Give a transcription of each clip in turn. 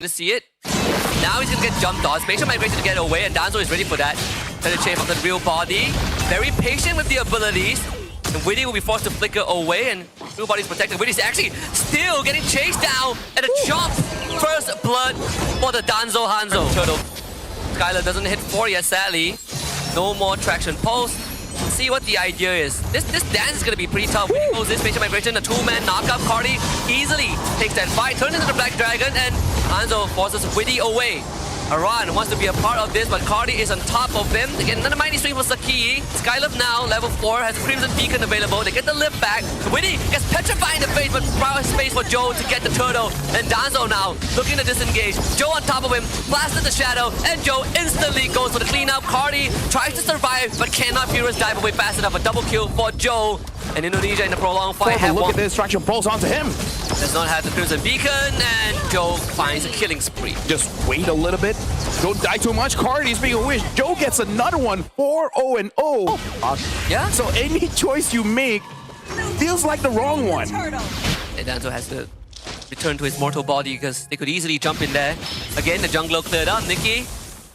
to see it. Now he's gonna get jumped on. Spatial migration to get away, and Danzo is ready for that. Trying to chase off the real body. Very patient with the abilities. And Witty will be forced to flicker away, and real body's protected. Witty's actually still getting chased down, and a jump. First blood for the Danzo Hanzo. Turtle. Skylar doesn't hit 4 yet, sadly. No more traction pulse. See what the idea is. This dance is gonna be pretty tough. Witty goes this spatial migration, a 2-man knockup. Cardi easily takes that fight, turns into the Black Dragon, and Hanzo forces Witty away. Aran wants to be a part of this, but Cardi is on top of him. They get another mighty swing for Saki. Skylove now, level 4, has Crimson Beacon available. They get the lift back. Witty gets petrified in the face, but proud space for Joe to get the turtle. And Danzo now looking to disengage. Joe on top of him, blasted the shadow, and Joe instantly goes for the cleanup. Cardi tries to survive, but cannot Furious dive away fast enough. A double kill for Joe. And Indonesia in the prolonged fight have look at this traction pulse onto him. Does not have the Crimson Beacon, and Joe finds a killing spree. Just wait a little bit. Don't die too much. Cardi's being a wish. Joe gets another one. 4-0-0. Yeah. So any choice you make feels like the wrong one. And Danzo has to return to his mortal body because they could easily jump in there. Again, the jungler cleared up. Nikki,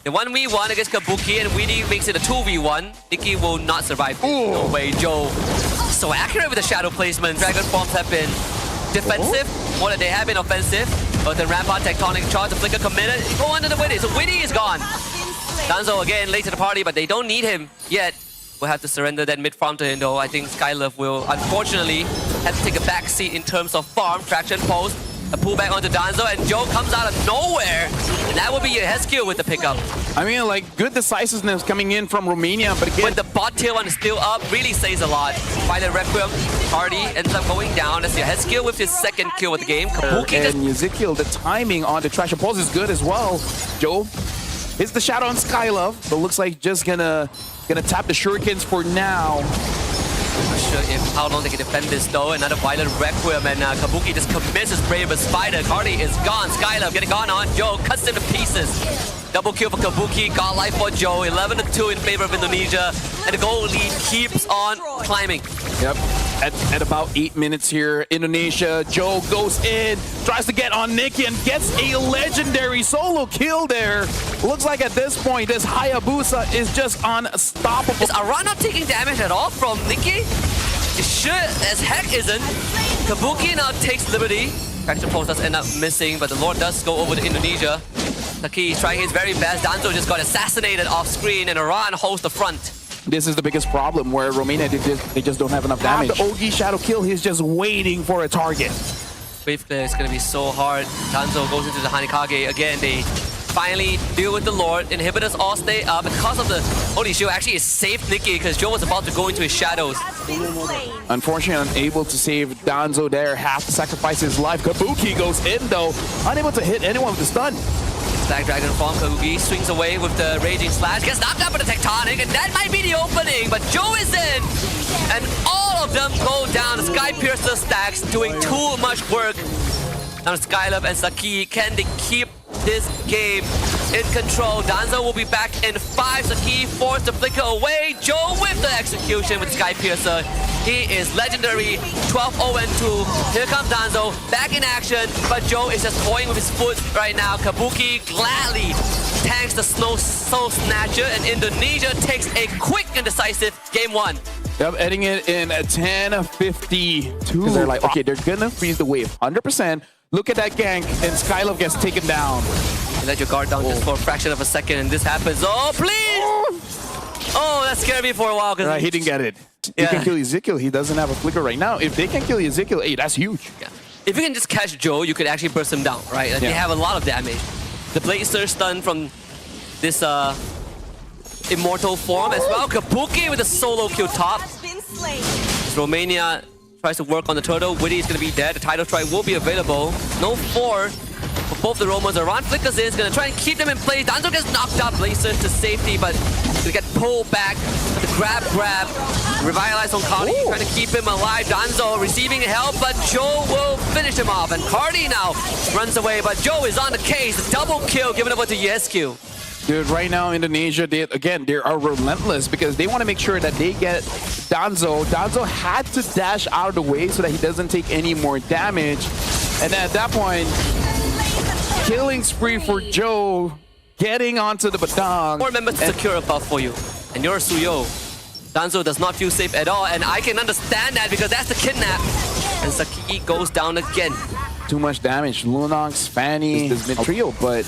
the 1v1 against Kabuki, and Weedy makes it a 2v1. Nikki will not survive. No way, Joe. So accurate with the shadow placement. Dragon forms have been defensive more than they have been offensive. But the Rampart Tectonic charge, the flicker committed. Go under the Witty. So Witty is gone. Danzo again late to the party, but they don't need him yet. We'll have to surrender that mid farm to him, though. I think Skylove will unfortunately have to take a back seat in terms of farm, traction post, a pullback onto Danzo, and Joe comes out of nowhere. And that would be a Heskill with the pickup. I mean, like, good decisiveness coming in from Romania, but again... When the bot tier 1 is still up, really says a lot. Violet Requiem, Hardy ends up going down. That's your Heskill with his second kill of the game. Kabuki and Ezekiel, the timing on the traction pulse is good as well. Joe hits the shadow on Skylove, but looks like just gonna tap the shurikens for now. Not sure if how long they can defend this though. Another Violent Requiem, and Kabuki just commits his bravest spider. Cardi is gone. Skylove getting gone on Joe, cuts him to pieces. Double kill for Kabuki, got life for Joe. 11-2 in favor of Indonesia, and the goal lead keeps on climbing. Yep. At about 8 minutes here, Indonesia, Joe goes in, tries to get on Nikki, and gets a legendary solo kill there. Looks like at this point, this Hayabusa is just unstoppable. Is Aran not taking damage at all from Nikki? It should as heck isn't. Kabuki now takes liberty. Traction pulse does end up missing, but the Lord does go over to Indonesia. Taki is trying his very best. Danzo just got assassinated off screen, and Aran holds the front. This is the biggest problem, where Romania, they just don't have enough damage. The OG Shadow kill, he's just waiting for a target. Wave clear is going to be so hard. Danzo goes into the Hanikage again. They finally deal with the Lord. Inhibitors all stay up because of the Holy Shield. Actually, it saved Nikki because Joe was about to go into his shadows. Unfortunately, unable to save Danzo there. Has to sacrifice his life. Kabuki goes in though, unable to hit anyone with the stun. Black Dragon form, Kabuki swings away with the Raging Slash, gets knocked up with the Tectonic, and that might be the opening, but Joe is in! And all of them go down. The Sky Piercer stacks doing too much work. Now Skylove and Saki, can they keep this game in control? Danzo will be back in 5. Saki forced to flicker away. Joe with the execution with Sky Piercer. He is legendary, 12-0-2. Here comes Danzo, back in action, but Joe is just toying with his foot right now. Kabuki gladly tanks the Soul Snatcher, and Indonesia takes a quick and decisive game 1. Yep, ending it in 10-52. Because they're like, okay, they're gonna freeze the wave 100%. Look at that gank, and Skylove gets taken down. You let your guard down just for a fraction of a second, and this happens. Oh, please! Oh, that scared me for a while. Right, he didn't get it. Yeah. You can kill Ezekiel. He doesn't have a flicker right now. If they can kill Ezekiel, hey, that's huge. Yeah. If you can just catch Joe, you could actually burst him down, right? Like, they have a lot of damage. The Blade Surge stun from this immortal form as well. Kabuki with a solo kill top. Romania tries to work on the turtle. Witty is going to be dead. The title strike will be available. No 4 for both the Romans. Aran flickers in. Is going to try and keep them in place. Danzo gets knocked up. Blazers to safety, but they get pulled back. The grab. Revitalize on Cardi. Trying to keep him alive. Danzo receiving help, but Joe will finish him off. And Cardi now runs away, but Joe is on the case. A double kill given over to Iesf. Dude, right now, Indonesia, they are relentless because they want to make sure that they get Danzo. Danzo had to dash out of the way so that he doesn't take any more damage. And then at that point, killing spree for Joe, getting onto the Badang. More members to secure a buff for you. And you're Suyo. Danzo does not feel safe at all, and I can understand that because that's the kidnap. And Saki goes down again. Too much damage. Lunox, Fanny, this mid trio, but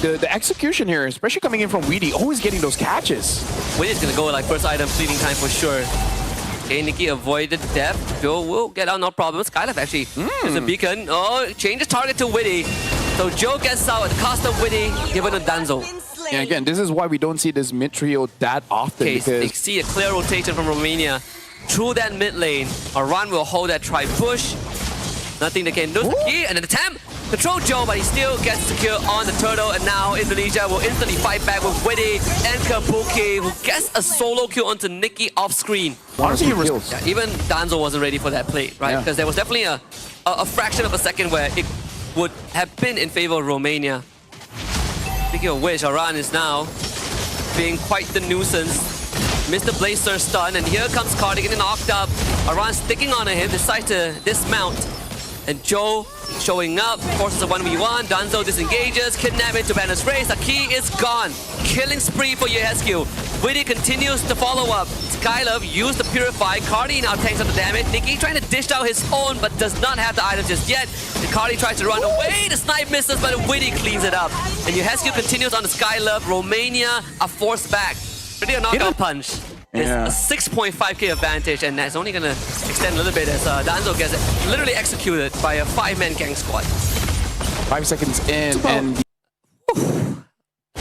the execution here, especially coming in from Weedy, always getting those catches. Weedy's gonna go like first item fleeting time for sure. Okay, Nikki avoided death. Joe will get out, no problem. Skylab actually is a beacon. Oh, changes target to Witty. So Joe gets out at the cost of Witty, given to Danzo. Yeah, again, this is why we don't see this mid trio that often. Okay, because they see a clear rotation from Romania through that mid lane. Aran will hold that tri-push. Nothing they can do. Saki, and an attempt. Control Joe, but he still gets secure on the turtle, and now Indonesia will instantly fight back with Witty and Kabuki, who gets a solo kill onto Nikki off screen. honestly, Yeah, even Danzo wasn't ready for that play, right? Because there was definitely a fraction of a second where it would have been in favor of Romania. Speaking of which, Aran is now being quite the nuisance. Mr. Blazer stun, and here comes Cardi getting knocked up. Aran sticking on him, decides to dismount. And Joe showing up, forces a 1v1. Danzo disengages, kidnapping to Banner's race. Saki is gone. Killing spree for Iesf. Witty continues to follow up. Skylove used the Purify. Cardi now tanks on the damage. Nikki trying to dish out his own, but does not have the item just yet. And Cardi tries to run away. The snipe misses, but Witty cleans it up. And Iesf continues on the Skylove. Romania are forced back. Pretty a knockout punch. It's a 6.5k advantage, and that's only going to extend a little bit as Danzo gets literally executed by a 5-man gang squad. 5 seconds in, and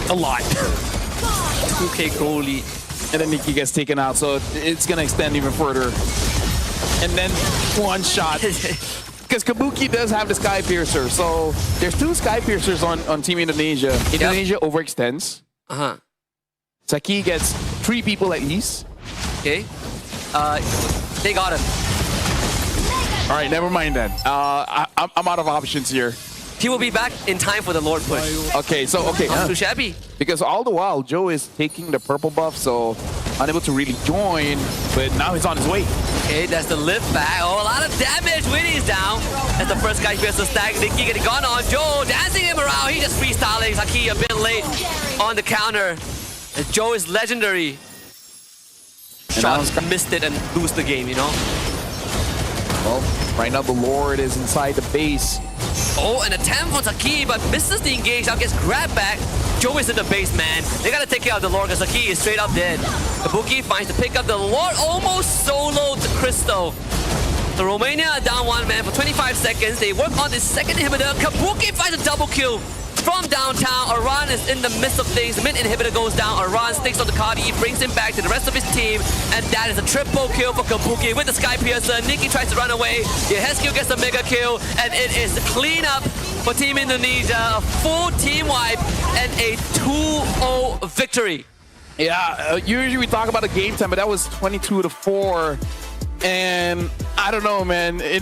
a lot. 2k goal lead. And then Nikki gets taken out, so it's going to extend even further. And then one shot. Because Kabuki does have the Sky Piercer, so there's 2 Sky Piercers on Team Indonesia. Indonesia overextends. Saki gets 3 people at least. Okay. They got him. All right, never mind then. I'm out of options here. He will be back in time for the Lord push. Okay, so, Not too shabby. Because all the while, Joe is taking the purple buff, so unable to really join, but now he's on his way. Okay, that's the lift back. Oh, a lot of damage. Witty's down. That's the first guy gets the stack. Nikki getting gone on. Joe dancing him around. He just freestyling. Saki a bit late on the counter. And Joe is legendary. Shots missed it and lose the game, you know? Well, right now the Lord is inside the base. Oh, an attempt on Saki, but misses the engage. Now gets grabbed back. Joe is in the base, man. They gotta take care of the Lord because Saki is straight up dead. Kabuki finds to pick up the Lord, almost solo to Crystal. So Romania are down 1 man for 25 seconds. They work on the second inhibitor. Kabuki finds a double kill from downtown. Aran is in the midst of things. The mid inhibitor goes down. Aran sticks on the Cardi, brings him back to the rest of his team. And that is a triple kill for Kabuki with the Sky Piercer. Nikki tries to run away. Iesf gets a mega kill. And it is clean up for Team Indonesia. A full team wipe and a 2-0 victory. Yeah, usually we talk about the game time, but that was 22-4. And I don't know, man.